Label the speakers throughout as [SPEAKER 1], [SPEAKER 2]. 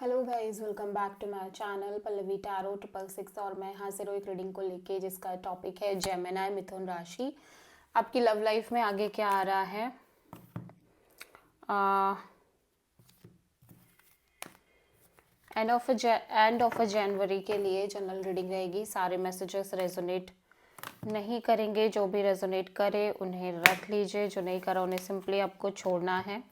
[SPEAKER 1] Hello guys, welcome back to my channel Pallavi tarot 666 और मैं हाजिर हूँ एक रीडिंग को लेके जिसका टॉपिक है जेमिनी मिथुन राशि। आपकी लव लाइफ में आगे क्या आ रहा है। एंड ऑफ अ जनवरी के लिए जनरल रीडिंग रहेगी। सारे मैसेजेस रेजोनेट नहीं करेंगे, जो भी रेजोनेट करे उन्हें रख लीजिए, जो नहीं करा उन्हें सिंपली आपको छोड़ना है।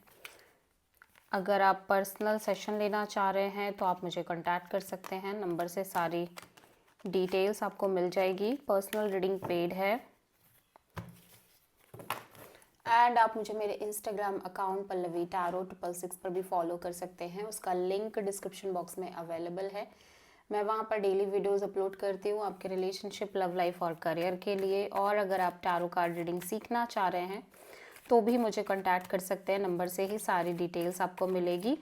[SPEAKER 1] अगर आप पर्सनल सेशन लेना चाह रहे हैं तो आप मुझे कांटेक्ट कर सकते हैं, नंबर से सारी डिटेल्स आपको मिल जाएगी। पर्सनल रीडिंग पेड है एंड आप मुझे मेरे इंस्टाग्राम अकाउंट पल्लवी टैरो 666 पर भी फॉलो कर सकते हैं। उसका लिंक डिस्क्रिप्शन बॉक्स में अवेलेबल है। मैं वहाँ पर डेली वीडियोस अपलोड करती हूँ आपके रिलेशनशिप, लव लाइफ और करियर के लिए। और अगर आप टैरो कार्ड रीडिंग सीखना चाह रहे हैं तो भी मुझे कांटेक्ट कर सकते हैं, नंबर से ही सारी डिटेल्स आपको मिलेगी।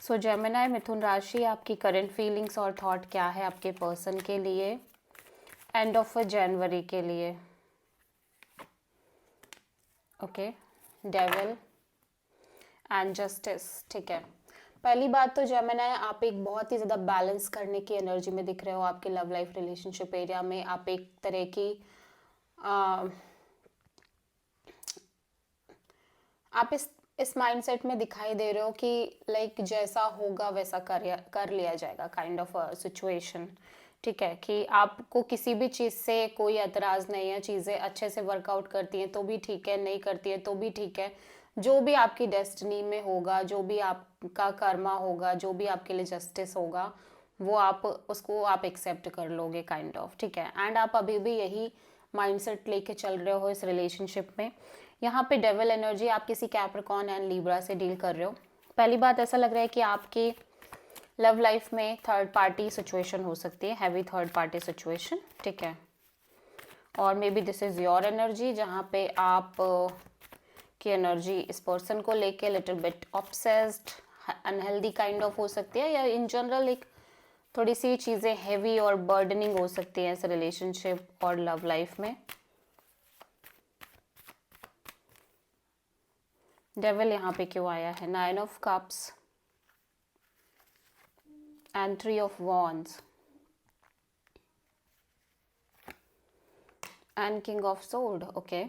[SPEAKER 1] सो जेमिनी मिथुन राशि, आपकी करंट फीलिंग्स और थॉट क्या है आपके पर्सन के लिए एंड ऑफ जनवरी के लिए। Okay, devil and justice. ठीक है, पहली बात तो जेमिनी, आप एक बहुत ही ज़्यादा बैलेंस करने की एनर्जी में दिख रहे हो। आपके लव लाइफ रिलेशनशिप एरिया में आप एक तरह की आप इस माइंडसेट में दिखाई दे रहे हो कि लाइक जैसा होगा वैसा कर लिया जाएगा, काइंड ऑफ सिचुएशन। ठीक है, कि आपको किसी भी चीज़ से कोई एतराज़ नहीं है। चीज़ें अच्छे से वर्कआउट करती हैं तो भी ठीक है, नहीं करती है तो भी ठीक है। जो भी आपकी डेस्टिनी में होगा, जो भी आपका कर्मा होगा, जो भी आपके लिए जस्टिस होगा, वो आप उसको आप एक्सेप्ट कर लोगे, काइंड ऑफ। ठीक है, एंड आप अभी भी यही माइंडसेट लेके चल रहे हो इस रिलेशनशिप में। यहाँ पे डेविल एनर्जी, आप किसी कैप्रिकॉर्न एंड लिब्रा से डील कर रहे हो। पहली बात, ऐसा लग रहा है कि आपकी लव लाइफ में थर्ड पार्टी सिचुएशन हो सकती है, हैवी थर्ड पार्टी सिचुएशन। ठीक है, और may be this is your energy, जहाँ पे आप की एनर्जी इस पर्सन को लेके little bit obsessed, unhealthy kind of हो सकती है, या इन जनरल एक थोड़ी सी चीज़ें हैवी और बर्डनिंग हो सकती हैं इस रिलेशनशिप और लव लाइफ में। डेविल यहाँ पे क्यों आया है? 9 of cups and 3 of wands and king of sword. Okay,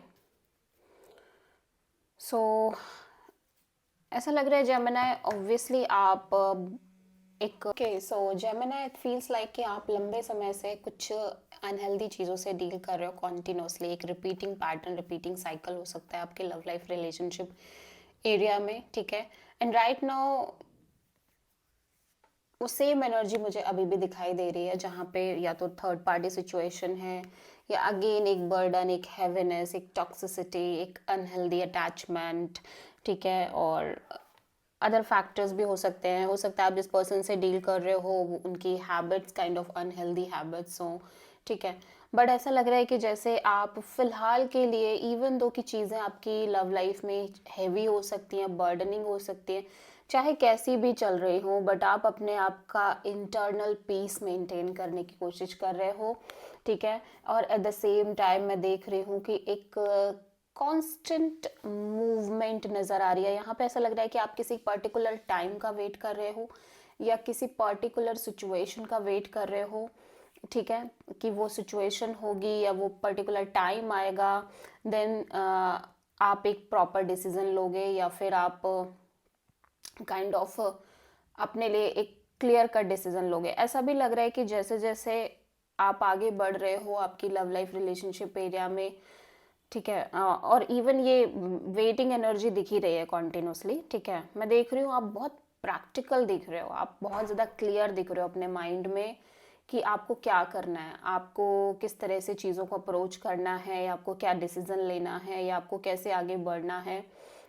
[SPEAKER 1] so ऐसा लग रहा है जेमिनी, ऑब्वियसली आप एक so Gemini, it feels like कि आप लंबे समय से कुछ अनहेल्दी चीज़ों से डील कर रहे हो कॉन्टिन्यूसली। एक रिपीटिंग पैटर्न, रिपीटिंग साइकिल हो सकता है आपके लव लाइफ रिलेशनशिप एरिया में। ठीक है, एंड राइट नाउ वो सेम एनर्जी मुझे अभी भी दिखाई दे रही है, जहाँ पे या तो थर्ड पार्टी सिचुएशन है, या अगेन एक बर्डन, एक हैवीनेस, एक टॉक्सिसिटी, एक अनहेल्दी अटैचमेंट। ठीक है, और अदर फैक्टर्स भी हो सकते हैं। हो सकता है आप जिस पर्सन से डील कर रहे हो उनकी habits kind of unhealthy habits हों। ठीक है, बट ऐसा लग रहा है कि जैसे आप फिलहाल के लिए, इवन दो की चीज़ें आपकी लव लाइफ में हैवी हो सकती हैं, बर्डनिंग हो सकती हैं, चाहे कैसी भी चल रही हो, बट आप अपने आप का इंटरनल पीस मेंटेन करने की कोशिश कर रहे हो। ठीक है, और एट द सेम टाइम मैं देख रही हूँ कि एक कांस्टेंट मूवमेंट नज़र आ रही है। यहाँ पे ऐसा लग रहा है कि आप किसी पर्टिकुलर टाइम का वेट कर रहे हो, या किसी पर्टिकुलर सिचुएशन का वेट कर रहे हो। ठीक है, कि वो सिचुएशन होगी या वो पर्टिकुलर टाइम आएगा, देन आप एक प्रॉपर डिसीजन लोगे, या फिर आप काइंड ऑफ अपने लिए एक क्लियर कट डिसीजन लोगे। ऐसा भी लग रहा है कि जैसे जैसे आप आगे बढ़ रहे हो आपकी लव लाइफ रिलेशनशिप एरिया में। ठीक है, और इवन ये वेटिंग एनर्जी दिख ही रही है कॉन्टिन्यूसली। ठीक है, मैं देख रही हूँ आप बहुत प्रैक्टिकल दिख रहे हो, आप बहुत ज़्यादा क्लियर दिख रहे हो अपने माइंड में कि आपको क्या करना है, आपको किस तरह से चीज़ों को अप्रोच करना है, या आपको क्या डिसीजन लेना है, या आपको कैसे आगे बढ़ना है।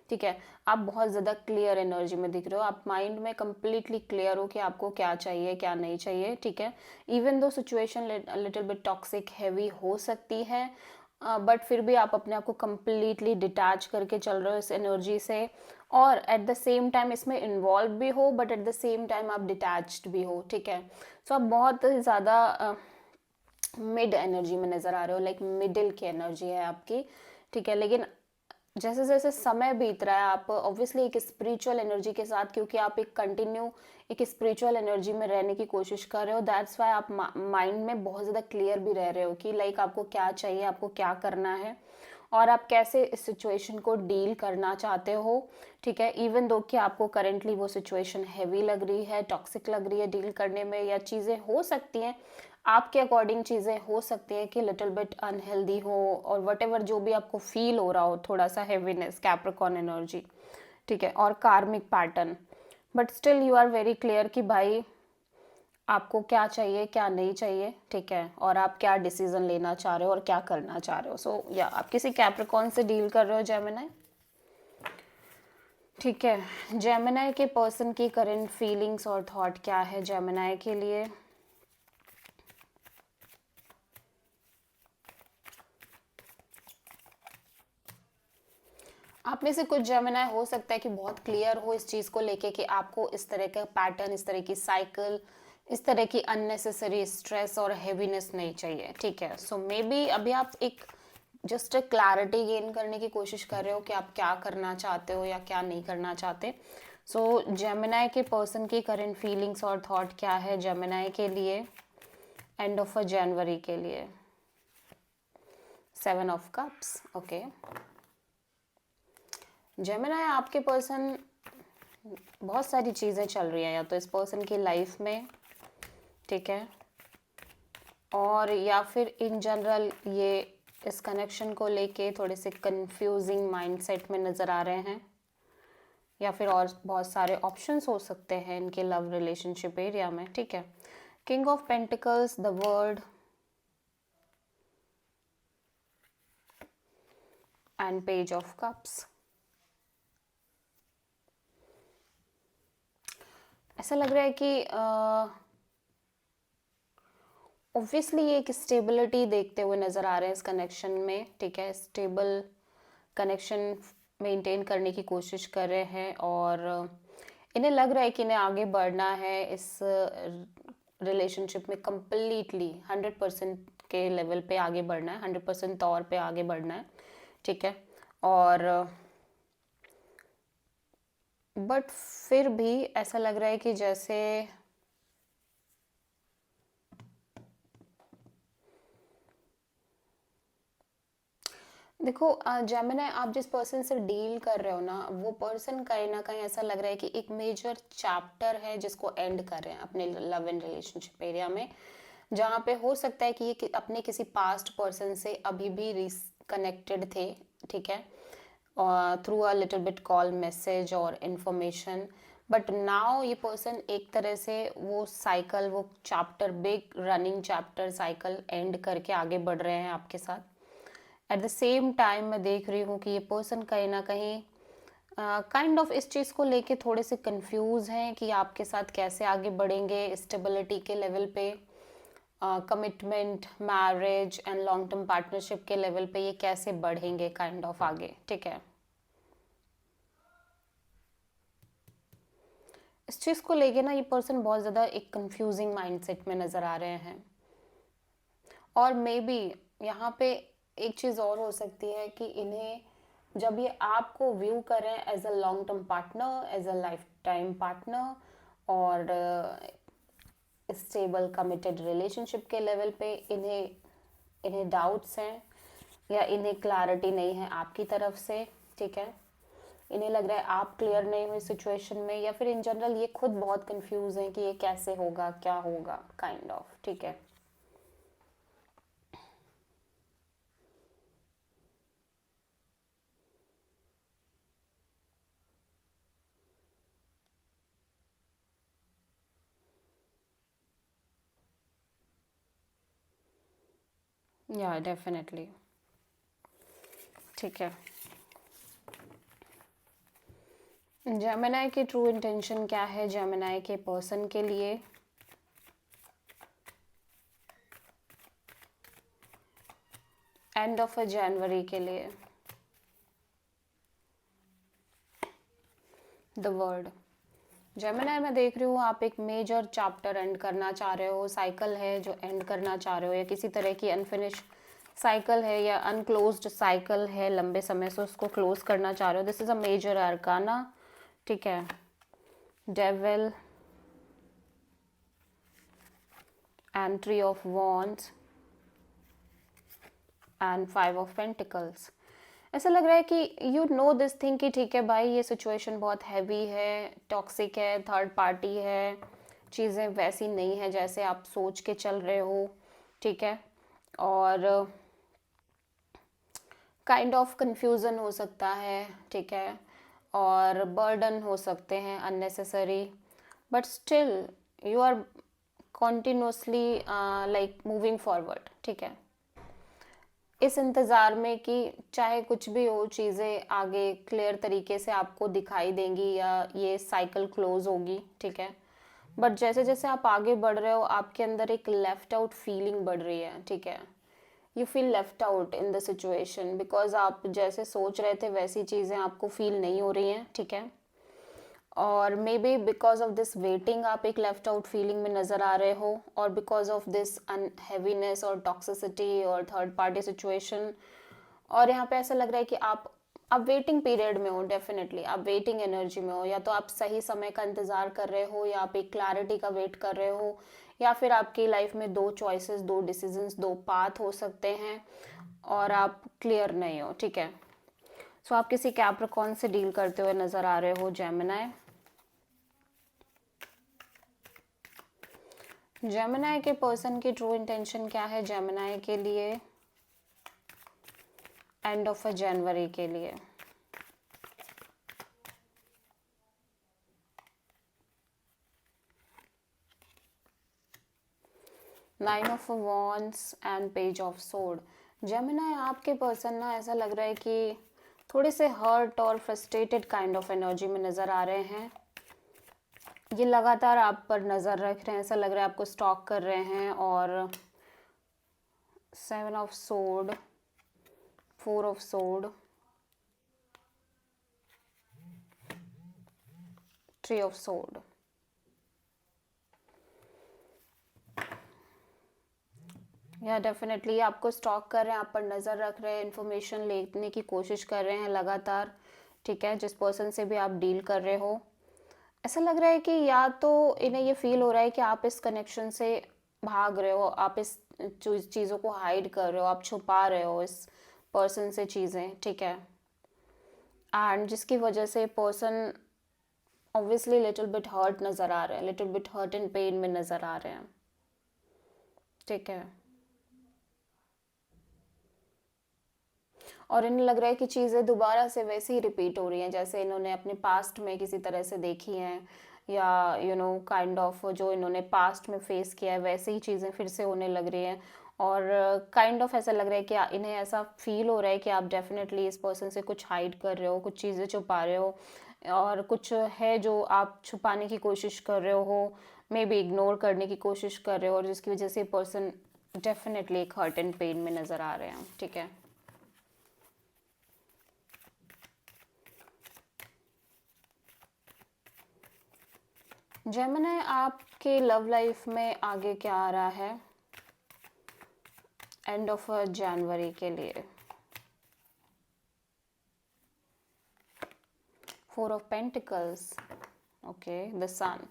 [SPEAKER 1] ठीक है, आप बहुत ज़्यादा क्लियर एनर्जी में दिख रहे हो, आप माइंड में कम्प्लीटली क्लियर हो कि आपको क्या चाहिए क्या नहीं चाहिए। ठीक है, even though situation little bit toxic heavy हो सकती है, बट फिर भी आप अपने आप को कम्प्लीटली डिटैच करके चल रहे हो इस एनर्जी से, और एट द सेम टाइम इसमें इन्वॉल्व भी हो, but at the same time आप डिटैच्ड भी हो। ठीक है, सो आप बहुत ज़्यादा मिड एनर्जी में नज़र आ रहे हो, लाइक मिडिल की एनर्जी है आपकी। ठीक है, लेकिन जैसे जैसे समय बीत रहा है आप ऑब्वियसली एक स्पिरिचुअल एनर्जी के साथ, क्योंकि आप एक स्पिरिचुअल एनर्जी में रहने की कोशिश कर रहे हो, दैट्स वाई आप माइंड में बहुत ज़्यादा क्लियर भी रह रहे हो कि लाइक आपको क्या चाहिए, आपको क्या करना है और आप कैसे इस सिचुएशन को डील करना चाहते हो। ठीक है, इवन दो कि आपको करेंटली वो सिचुएशन हैवी लग रही है, टॉक्सिक लग रही है डील करने में, या चीज़ें हो सकती हैं आपके अकॉर्डिंग, चीज़ें हो सकती हैं कि लिटिल बिट अनहेल्दी हो, और वट एवर जो भी आपको फील हो रहा हो, थोड़ा सा हैवीनेस, कैप्रिकॉर्न एनर्जी, ठीक है, और karmic pattern, but still you are very clear कि भाई आपको क्या चाहिए क्या नहीं चाहिए, ठीक है, और आप क्या डिसीजन लेना चाह रहे हो और क्या करना चाह रहे हो। सो या आप किसी कैप्रिकॉर्न से डील कर रहे हो जेमिनी, ठीक है। जेमिनी के पर्सन की करंट फीलिंग्स और थॉट क्या है जेमिनी के लिए? आप में से कुछ जेमिनी हो सकता है कि बहुत क्लियर हो इस चीज़ को लेके कि आपको इस तरह का पैटर्न, इस तरह की साइकिल, इस तरह की अननेसेसरी स्ट्रेस और हैवीनेस नहीं चाहिए, ठीक है। सो मे बी अभी आप एक जस्ट क्लैरिटी गेन करने की कोशिश कर रहे हो कि आप क्या करना चाहते हो या क्या नहीं करना चाहते। सो जेमिनी के पर्सन की करंट फीलिंग्स और थॉट क्या है जेमिनी के लिए एंड ऑफ जनवरी के लिए? 7 ऑफ कप्स, ओके। जेमिनी आपके पर्सन, बहुत सारी चीज़ें चल रही हैं या तो इस पर्सन की लाइफ में, ठीक है, और या फिर इन जनरल ये इस कनेक्शन को लेके थोड़े से कंफ्यूजिंग माइंडसेट में नज़र आ रहे हैं, या फिर और बहुत सारे ऑप्शंस हो सकते हैं इनके लव रिलेशनशिप एरिया में, ठीक है। King of pentacles, the world and page of cups. ऐसा लग रहा है कि ऑब्वियसली ये एक स्टेबिलिटी देखते हुए नज़र आ रहे हैं इस कनेक्शन में, ठीक है, स्टेबल कनेक्शन मेंटेन करने की कोशिश कर रहे हैं, और इन्हें लग रहा है कि इन्हें आगे बढ़ना है इस रिलेशनशिप में कम्प्लीटली 100% के लेवल पे आगे बढ़ना है, 100% तौर पे आगे बढ़ना है, ठीक है। और बट फिर भी ऐसा लग रहा है कि जैसे देखो जेमिनी, आप जिस पर्सन से डील कर रहे हो ना, वो पर्सन कहीं ना कहीं ऐसा लग रहा है कि एक मेजर चैप्टर है जिसको एंड कर रहे हैं अपने लव एंड रिलेशनशिप एरिया में, जहाँ पे हो सकता है कि ये अपने किसी पास्ट पर्सन से अभी भी कनेक्टेड थे, ठीक है, through a little bit call, message और इन्फॉर्मेशन, बट नाउ ये पर्सन एक तरह से वो साइकिल, वो chapter, big running chapter cycle and करके आगे बढ़ रहे हैं आपके साथ। एट द सेम टाइम मैं देख रही हूँ कि ये पर्सन कहीं ना कहीं काइंड ऑफ इस चीज़ को लेके थोड़े से कंफ्यूज हैं कि आपके साथ कैसे आगे बढ़ेंगे स्टेबिलिटी के लेवल पे, commitment, marriage and long term partnership के लेवल पे ये कैसे बढ़ेंगे काइंड ऑफ आगे, ठीक है। इस चीज़ को लेके ना ये पर्सन बहुत ज़्यादा एक कंफ्यूजिंग माइंडसेट में नज़र आ रहे हैं, और मे बी यहाँ पे एक चीज़ और हो सकती है कि इन्हें जब ये आपको व्यू करें as a long term partner, as a lifetime partner, और स्टेबल कमिटेड रिलेशनशिप के लेवल पे इन्हें इन्हें डाउट्स हैं या इन्हें क्लैरिटी नहीं है आपकी तरफ से, ठीक है। इन्हें लग रहा है आप क्लियर नहीं हुए सिचुएशन में, या फिर इन जनरल ये खुद बहुत कंफ्यूज हैं कि ये कैसे होगा, क्या होगा, काइंड ऑफ, ठीक है। या डेफिनेटली, ठीक है। जेमिनी की ट्रू इंटेंशन क्या है जेमिनी के पर्सन के लिए? एंड ऑफ जनवरी के लिए? The word. जेमिनी, मैं देख रही हूँ आप एक मेजर चैप्टर एंड करना चाह रहे हो, साइकिल है जो एंड करना चाह रहे हो, या किसी तरह की अनफिनिश साइकिल है या अनक्लोज्ड साइकिल है लंबे समय से, उसको क्लोज करना चाह रहे हो। This is a major arcana, ठीक है। Devil and three of wands and 5 of pentacles. ऐसा लग रहा है कि यू नो दिस थिंग कि ठीक है भाई, ये सिचुएशन बहुत हैवी है, टॉक्सिक है, थर्ड पार्टी है, चीज़ें वैसी नहीं है जैसे आप सोच के चल रहे हो, ठीक है। और काइंड ऑफ कंफ्यूजन हो सकता है, ठीक है, और बर्डन हो सकते हैं unnecessary, but still you are continuously like moving forward, ठीक है। इस इंतज़ार में कि चाहे कुछ भी हो, चीज़ें आगे क्लियर तरीके से आपको दिखाई देंगी या ये साइकिल क्लोज होगी, ठीक है। बट जैसे जैसे आप आगे बढ़ रहे हो, आपके अंदर एक लेफ्ट आउट फीलिंग बढ़ रही है, ठीक है। You feel left out in the situation because आप जैसे सोच रहे थे वैसी चीज़ें आपको फील नहीं हो रही हैं, ठीक है। और may be because of this waiting आप एक लेफ्ट आउट फीलिंग में नज़र आ रहे हो, और बिकॉज ऑफ दिस हैवीनेस और टॉक्सिसिटी और थर्ड पार्टी सिचुएशन। और यहाँ पे ऐसा लग रहा है कि आप वेटिंग पीरियड में हो, डेफिनेटली आप वेटिंग एनर्जी में हो। या तो आप सही समय का इंतज़ार कर रहे हो, या आप एक क्लैरिटी का वेट कर रहे हो, या फिर आपकी लाइफ में दो चॉइसेस, दो डिसीजंस, दो पाथ हो सकते हैं और आप क्लियर नहीं हो, ठीक है। सो आप किसी कैप्रिकॉर्न से डील करते हुए नज़र आ रहे हो, जेमिनी। जेमिनी के पर्सन की ट्रू इंटेंशन क्या है जेमिनी के लिए एंड ऑफ अ जनवरी के लिए? Nine of wands and page of sword. Gemini आपके पर्सन ना, ऐसा लग रहा है कि थोड़े से हर्ट और फ्रस्ट्रेटेड काइंड ऑफ एनर्जी में नज़र आ रहे हैं। ये लगातार आप पर नज़र रख रहे हैं, ऐसा लग रहा है आपको स्टॉक कर रहे हैं। और 7 of sword, 4 of sword, 3 of sword. या डेफिनेटली आपको स्टॉक कर रहे हैं, आप पर नज़र रख रहे हैं, इन्फॉर्मेशन लेने की कोशिश कर रहे हैं लगातार, ठीक है। जिस पर्सन से भी आप डील कर रहे हो, ऐसा लग रहा है कि या तो इन्हें ये फील हो रहा है कि आप इस कनेक्शन से भाग रहे हो, आप इस चीज़ों को हाइड कर रहे हो, आप छुपा रहे हो इस पर्सन से चीज़ें, ठीक है। एंड जिसकी वजह से person obviously little bit hurt नज़र आ रहे हैं, little bit hurt and pain में नज़र आ रहे हैं, ठीक है। और इन्हें लग रहा है कि चीज़ें दोबारा से वैसे ही रिपीट हो रही हैं जैसे इन्होंने अपने पास्ट में किसी तरह से देखी हैं, या यू नो काइंड ऑफ जो इन्होंने पास्ट में फेस किया है वैसे ही चीज़ें फिर से होने लग रही हैं। और काइंड ऑफ ऐसा लग रहा है कि इन्हें ऐसा फील हो रहा है कि आप डेफिनेटली इस पर्सन से कुछ हाइड कर रहे हो, कुछ चीज़ें छुपा रहे हो, और कुछ है जो आप छुपाने की कोशिश कर रहे हो, मे बी इग्नोर करने की कोशिश कर रहे हो, और जिसकी वजह से पर्सन डेफिनेटली एक हर्ट एंड पेन में नज़र आ रहे हैं, ठीक है। जेमिनी आपके लव लाइफ में आगे क्या आ रहा है एंड ऑफ जनवरी के लिए? 4 ऑफ पेंटिकल्स, ओके, द सन।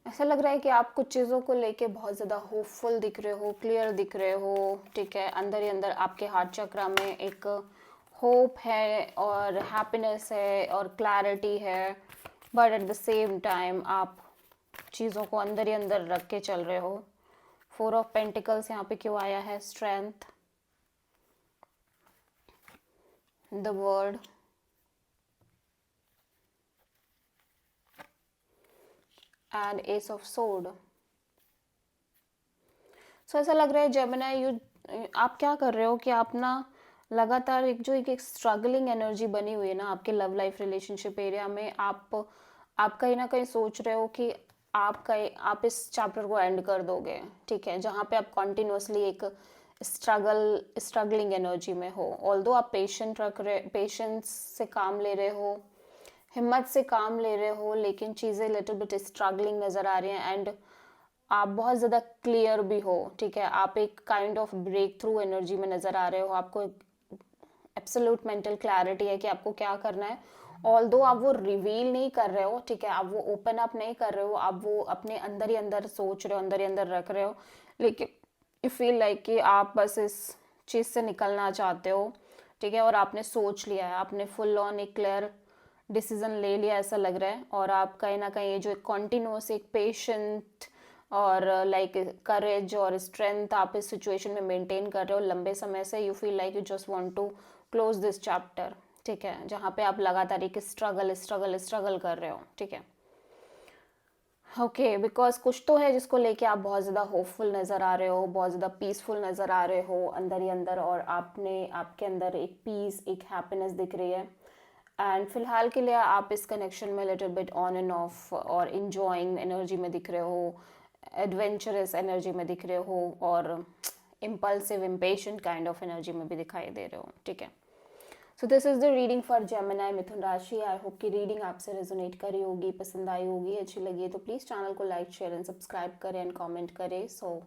[SPEAKER 1] ऐसा लग रहा है कि आप कुछ चीज़ों को लेके बहुत ज़्यादा होपफुल दिख रहे हो, क्लियर दिख रहे हो, ठीक है। अंदर ही अंदर आपके हार्ट चक्रा में एक होप है और हैप्पीनेस है और क्लैरिटी है, but at the same time आप चीज़ों को अंदर ही अंदर रख के चल रहे हो। 4 ऑफ पेंटिकल्स यहाँ पे क्यों आया है? Strength, the world, and ace of sword. So ऐसा लग रहा है जेमिनी आप क्या कर रहे हो कि आप ना लगातार एक स्ट्रगलिंग एनर्जी बनी हुई है ना आपके लव लाइफ रिलेशनशिप एरिया में, आप कहीं ना कहीं सोच रहे हो कि आप इस चैप्टर को एंड कर दोगे, ठीक है। जहाँ पे आप कॉन्टिन्यूसली एक स्ट्रगलिंग एनर्जी में हो। ऑल्दो आप पेशेंस से काम ले रहे हो, हिम्मत से काम ले रहे हो, लेकिन चीज़ें लिटिल बिट स्ट्रगलिंग नज़र आ रही हैं। एंड आप बहुत ज़्यादा क्लियर भी हो, ठीक है, आप एक kind of breakthrough energy में नज़र आ रहे हो, आपको एब्सोल्यूट मेंटल क्लैरिटी है कि आपको क्या करना है। ऑल दो आप वो रिवील नहीं कर रहे हो, ठीक है, आप वो ओपन अप नहीं कर रहे हो, आप वो अपने अंदर ही अंदर सोच रहे हो, अंदर ही अंदर रख रहे हो, लेकिन यू फील लाइक कि आप बस इस चीज़ से निकलना चाहते हो, ठीक है, और आपने सोच लिया है, आपने फुल ऑन एक क्लियर डिसीजन ले लिया ऐसा लग रहा है, और आप कहीं ना कहीं ये जो एक कॉन्टिन्यूस एक पेशेंट और लाइक करेज और स्ट्रेंथ आप इस सिचुएशन में मेंटेन कर रहे हो लंबे समय से, you feel like you just want to close this chapter, ठीक है, जहाँ पे आप लगातार एक स्ट्रगल स्ट्रगल स्ट्रगल कर रहे हो, ठीक है। ओके, बिकॉज कुछ तो है जिसको लेके आप बहुत ज़्यादा होपफुल नज़र आ रहे हो, बहुत ज़्यादा पीसफुल नज़र आ रहे हो अंदर ही अंदर, और आपके अंदर एक पीस एक हैप्पीनेस दिख रही है। एंड फिलहाल के लिए आप इस कनेक्शन में little bit on end of और इंजॉइंग एनर्जी में दिख रहे हो, एडवेंचरस एनर्जी में दिख रहे हो, और impulsive impatient kind of energy में भी दिखाई दे रहे हो, ठीक है। So this is the reading for Gemini Mithun राशि। आई होप कि रीडिंग आपसे रेजोनेट करी होगी, पसंद आई होगी, अच्छी लगी है तो प्लीज़ चैनल को लाइक शेयर एंड सब्सक्राइब करें एंड कमेंट करें। सो